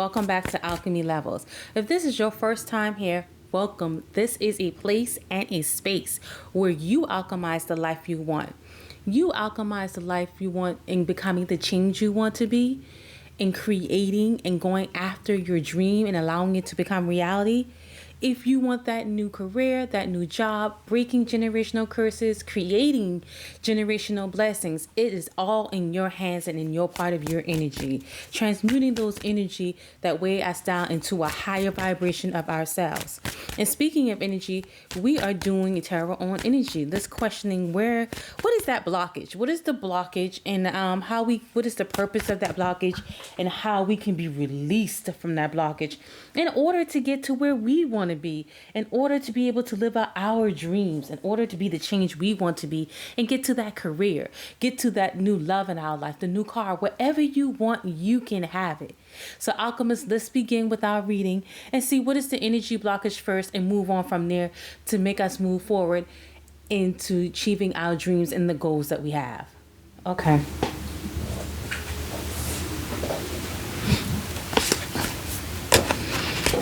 welcome back to Alchemy Levels. If this is your first time here, welcome. This is a place and a space where you alchemize the life you want. You alchemize the life you want in becoming the change you want to be, in creating and going after your dream and allowing it to become reality. If you want that new career, that new job, breaking generational curses, creating generational blessings, it is all in your hands and in your part of your energy. Transmuting those energy that weigh us down into a higher vibration of ourselves. And speaking of energy, we are doing tarot on energy. This questioning what is that blockage? What is the blockage, and what is the purpose of that blockage, and how we can be released from that blockage in order to get to where we want to be, in order to be able to live out our dreams, in order to be the change we want to be, and get to that career, get to that new love in our life, the new car, whatever you want, you can have it. So alchemists, let's begin with our reading and see what is the energy blockage first, and move on from there to make us move forward into achieving our dreams and the goals that we have. Okay.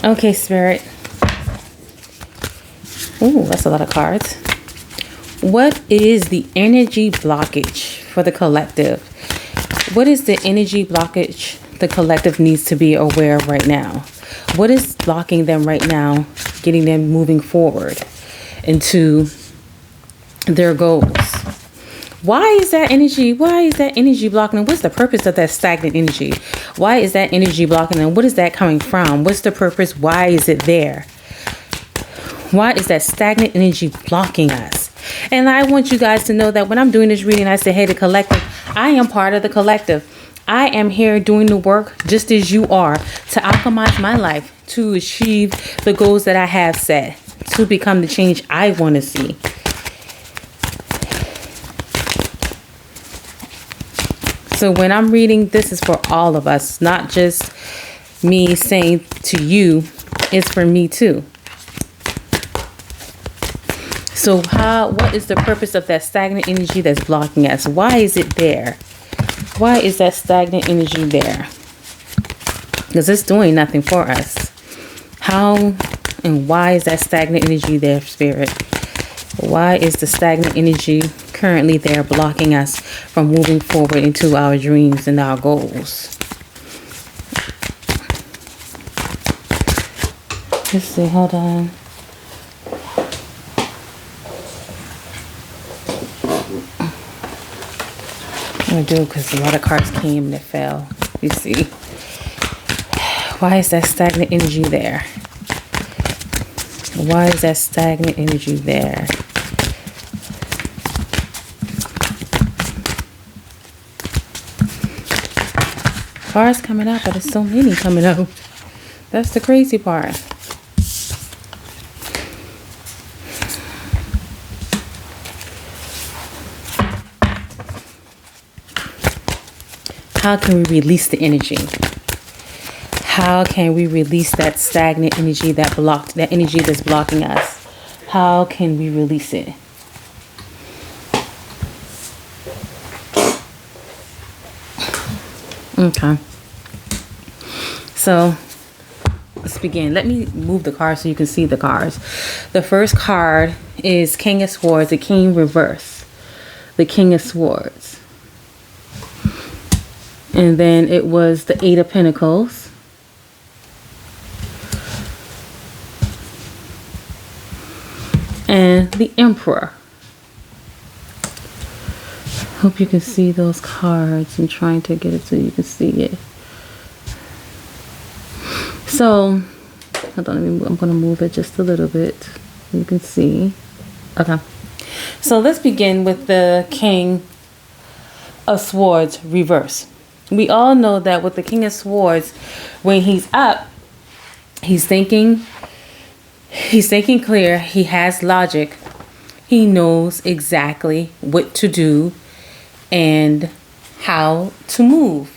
Okay, Spirit. Ooh, that's a lot of cards. What is the energy blockage for the collective? What is the energy blockage the collective needs to be aware of right now? What is blocking them right now, getting them moving forward into their goals? Why is that energy blocking them? What's the purpose of that stagnant energy? Why is that energy blocking them? What is that coming from? What's the purpose? Why is it there? Why is that stagnant energy blocking us? And I want you guys to know that when I'm doing this reading, I say, hey, the collective, I am part of the collective. I am here doing the work just as you are to alchemize my life, to achieve the goals that I have set, to become the change I want to see. So when I'm reading, this is for all of us, not just me saying to you, it's for me too. So what is the purpose of that stagnant energy that's blocking us? Why is it there? Why is that stagnant energy there? Because it's doing nothing for us. How and why is that stagnant energy there, Spirit? Why is the stagnant energy currently there blocking us from moving forward into our dreams and our goals? Let's see, hold on. I'm going to do because a lot of cards came and they fell. You see. Why is that stagnant energy there? Why is that stagnant energy there? Cards coming out, but there's so many coming out. That's the crazy part. How can we release the energy? How can we release that stagnant energy, that energy that's blocking us? How can we release it? Okay. So let's begin. Let me move the cards so you can see the cards. The first card is King of Swords, the King reverse. The King of Swords. And then it was the Eight of Pentacles. And the Emperor. Hope you can see those cards. I'm trying to get it so you can see it. So, hold on, I'm going to move it just a little bit so you can see. Okay. So let's begin with the King of Swords reverse. We all know that with the King of Swords, when he's up, he's thinking clear, he has logic, he knows exactly what to do and how to move.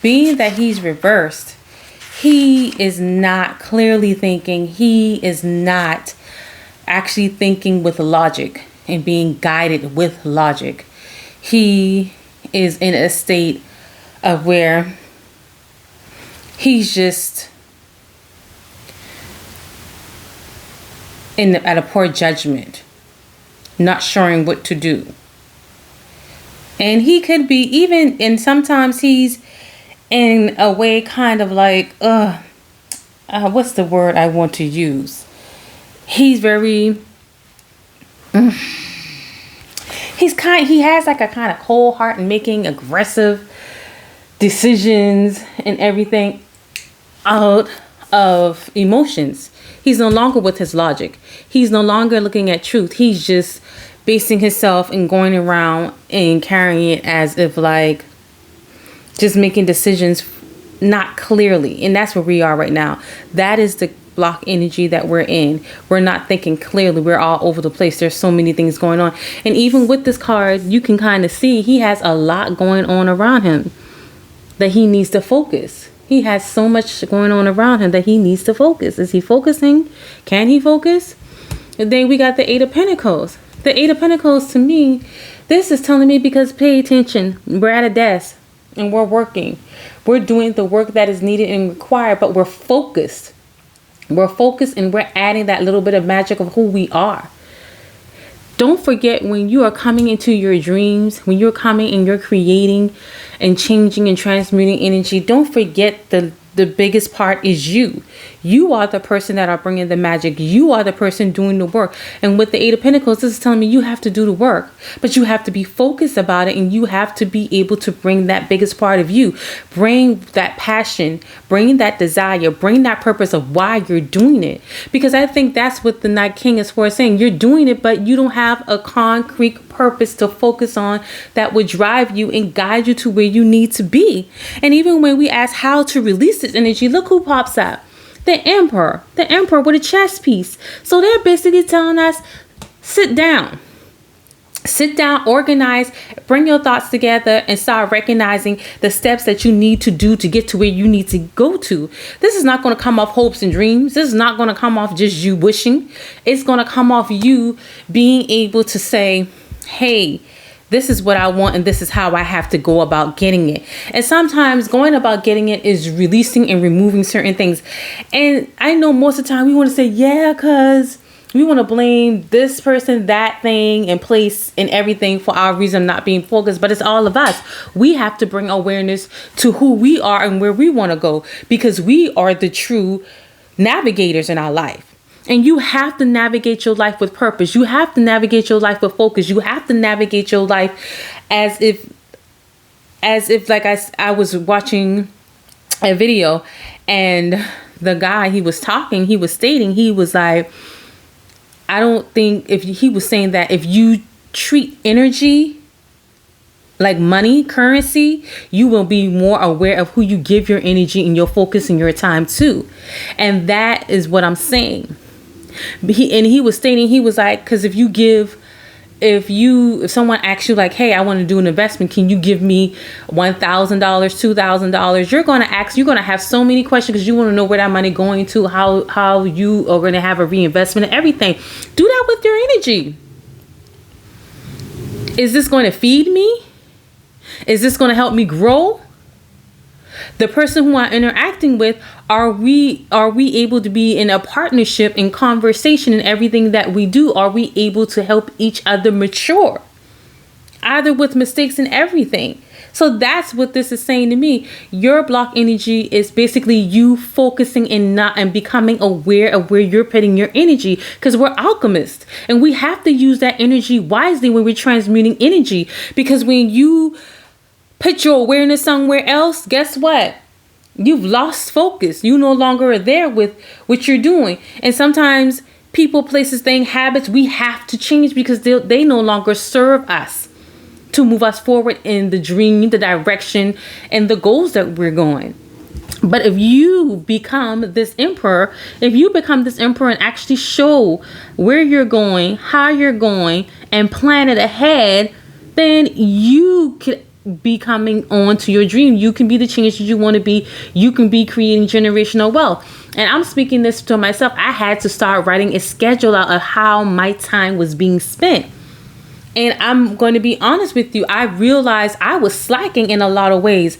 Being that he's reversed, he is not clearly thinking, he is not actually thinking with logic and being guided with logic. He is in a state of where he's just at a poor judgment, not sure what to do. And he could be even, and sometimes he's in a way kind of like, what's the word I want to use? He's very, he has like a kind of cold heart and making aggressive decisions and everything out of emotions. He's no longer with his logic. He's no longer looking at truth. He's just basing himself and going around and carrying it as if like just making decisions not clearly. And that's where we are right now. That is the block energy that we're in. We're not thinking clearly. We're all over the place. There's so many things going on. And even with this card, you can kind of see he has a lot going on around him that he needs to focus. He has so much going on around him that he needs to focus. Is he focusing? Can he focus? And then we got the Eight of Pentacles. The Eight of Pentacles, to me, this is telling me because pay attention. We're at a desk and we're working. We're doing the work that is needed and required, but we're focused. We're focused and we're adding that little bit of magic of who we are. Don't forget, when you are coming into your dreams, when you're coming and you're creating and changing and transmuting energy, don't forget the biggest part is you. You are the person that are bringing the magic. You are the person doing the work. And with the Eight of Pentacles, this is telling me you have to do the work, but you have to be focused about it. And you have to be able to bring that biggest part of you, bring that passion, bring that desire, bring that purpose of why you're doing it. Because I think that's what the Night King is for, saying you're doing it, but you don't have a concrete purpose to focus on that would drive you and guide you to where you need to be. And even when we ask how to release this energy, look who pops up. The Emperor with a chess piece. So they're basically telling us, sit down, organize, bring your thoughts together and start recognizing the steps that you need to do to get to where you need to go to. This is not going to come off hopes and dreams. This is not going to come off just you wishing. It's going to come off you being able to say, hey, this is what I want and this is how I have to go about getting it. And sometimes going about getting it is releasing and removing certain things. And I know most of the time we want to say, yeah, because we want to blame this person, that thing, and place and everything for our reason not being focused. But it's all of us. We have to bring awareness to who we are and where we want to go, because we are the true navigators in our life. And you have to navigate your life with purpose. You have to navigate your life with focus. You have to navigate your life as if like I was watching a video, and the guy, he was stating, he was like, I don't think, he was saying that if you treat energy like money, currency, you will be more aware of who you give your energy and your focus and your time to. And that is what I'm saying. He was stating, he was like, because if someone asks you like, hey, I want to do an investment, can you give me $1,000, $2,000? You're going to have so many questions because you want to know where that money going to, how you are going to have a reinvestment and everything. Do that with your energy. Is this going to feed me? Is this going to help me grow? The person who I'm interacting with, are we able to be in a partnership, in conversation, in everything that we do? Are we able to help each other mature? Either with mistakes and everything. So that's what this is saying to me. Your block energy is basically you focusing and becoming aware of where you're putting your energy, because we're alchemists and we have to use that energy wisely when we're transmuting energy. Because when you put your awareness somewhere else, guess what? You've lost focus. You no longer are there with what you're doing. And sometimes people, places, things, habits, we have to change because they no longer serve us to move us forward in the dream, the direction, and the goals that we're going. But if you become this emperor, and actually show where you're going, how you're going, and plan it ahead, then you can be coming on to your dream. You can be the change that you want to be. You can be creating generational wealth. And I'm speaking this to myself. I had to start writing a schedule out of how my time was being spent. And I'm going to be honest with you. I realized I was slacking in a lot of ways.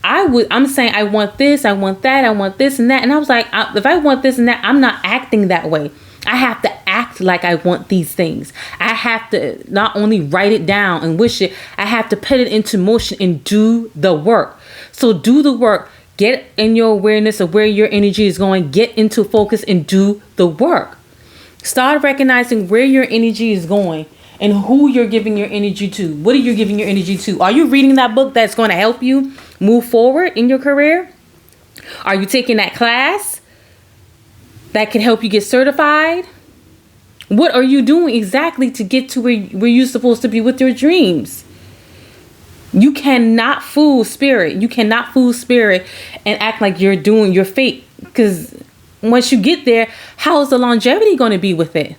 I'm saying, I want this, I want that, I want this and that. And I was like, if I want this and that, I'm not acting that way. I have to act like I want these things. I have to not only write it down and wish it, I have to put it into motion and do the work. So do the work. Get in your awareness of where your energy is going. Get into focus and do the work. Start recognizing where your energy is going and who you're giving your energy to. What are you giving your energy to? Are you reading that book that's going to help you move forward in your career? Are you taking that class that can help you get certified? What are you doing exactly to get to where you're supposed to be with your dreams? You cannot fool spirit. You cannot fool spirit and act like you're doing your fate. Because once you get there, how is the longevity going to be with it?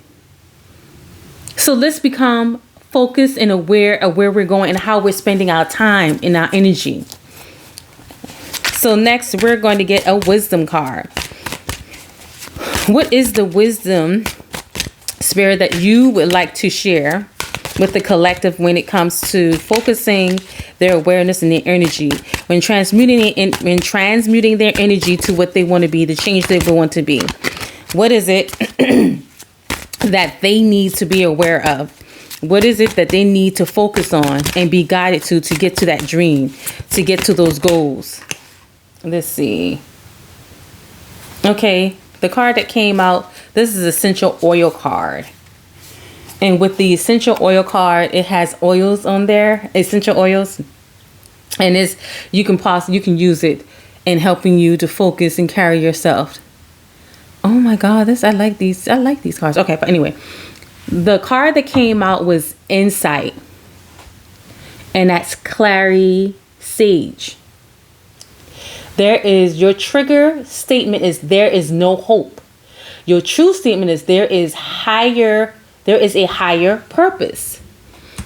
So let's become focused and aware of where we're going and how we're spending our time and our energy. So next, we're going to get a wisdom card. What is the wisdom, spirit, that you would like to share with the collective when it comes to focusing their awareness and their energy, when transmuting their energy to what they want to be, the change they want to be? What is it that they need to be aware of? What is it that they need to focus on and be guided to get to that dream, to get to those goals? Let's see. Okay, the card that came out, this is essential oil card. And with the essential oil card, it has oils on there, essential oils. And you can use it in helping you to focus and carry yourself. Oh my God, I like these cards. Okay, but anyway, the card that came out was Insight. And that's Clary Sage. Your trigger statement is there is no hope. Your true statement is there is a higher purpose.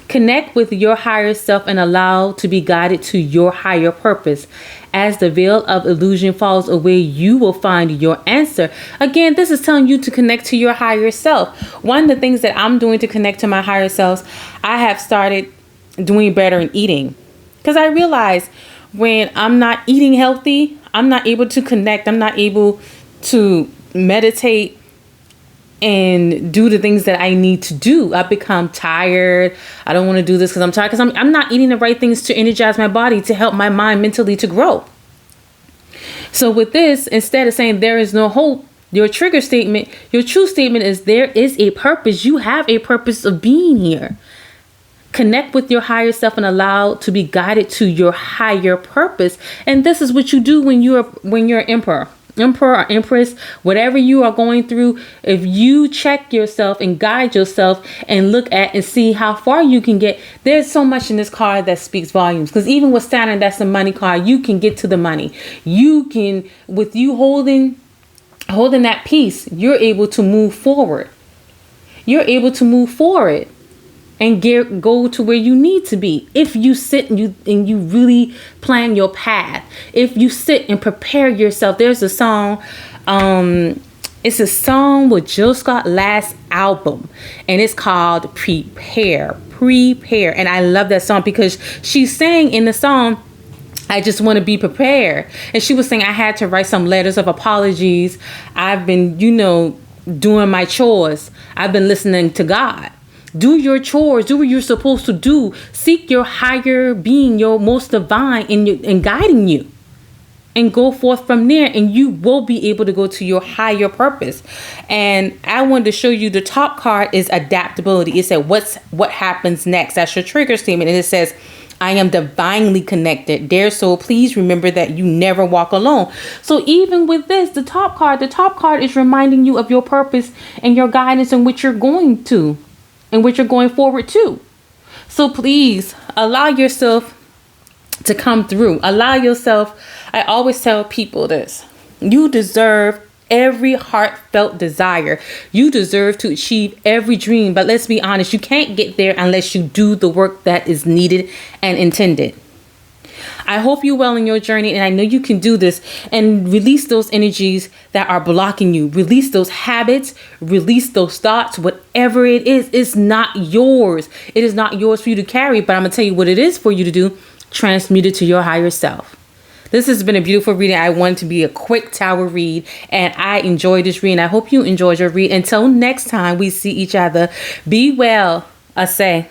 Connect with your higher self and allow to be guided to your higher purpose. As the veil of illusion falls away, you will find your answer. Again, this is telling you to connect to your higher self. One of the things that I'm doing to connect to my higher selves, I have started doing better in eating. Because I realize when I'm not eating healthy, I'm not able to connect. I'm not able to meditate and do the things that I need to do. I become tired. I don't want to do this because I'm tired, because I'm not eating the right things to energize my body, to help my mind mentally to grow. So with this, instead of saying there is no hope, your trigger statement, your true statement is there is a purpose. You have a purpose of being here. Connect with your higher self and allow to be guided to your higher purpose. And this is what you do when you're emperor or empress, whatever you are going through. If you check yourself and guide yourself and look at and see how far you can get, there's so much in this card that speaks volumes. Because even with Saturn, that's the money card, you can get to the money. You can, with you holding that peace, you're able to move forward. You're able to move forward and go to where you need to be. If you sit and you really plan your path. If you sit and prepare yourself. There's a song, it's a song with Jill Scott's last album, and it's called Prepare. And I love that song because she's saying in the song, I just want to be prepared. And she was saying, I had to write some letters of apologies. I've been, doing my chores. I've been listening to God. Do your chores. Do what you're supposed to do. Seek your higher being, your most divine in guiding you. And go forth from there, and you will be able to go to your higher purpose. And I wanted to show you the top card is adaptability. It said, what happens next? That's your trigger statement. And it says, I am divinely connected. Dear soul, please remember that you never walk alone. So even with this, the top card is reminding you of your purpose and your guidance and what you're going to and what you're going forward to. So please allow yourself to come through. Allow yourself. I always tell people this. You deserve every heartfelt desire. You deserve to achieve every dream. But let's be honest, you can't get there unless you do the work that is needed and intended. I hope you're well in your journey, and I know you can do this, and release those energies that are blocking you. Release those habits, release those thoughts, whatever it is. It's not yours. It is not yours for you to carry, but I'm going to tell you what it is for you to do. Transmute it to your higher self. This has been a beautiful reading. I wanted to be a quick tower read, and I enjoyed this reading. I hope you enjoyed your read. Until next time we see each other, be well, I say.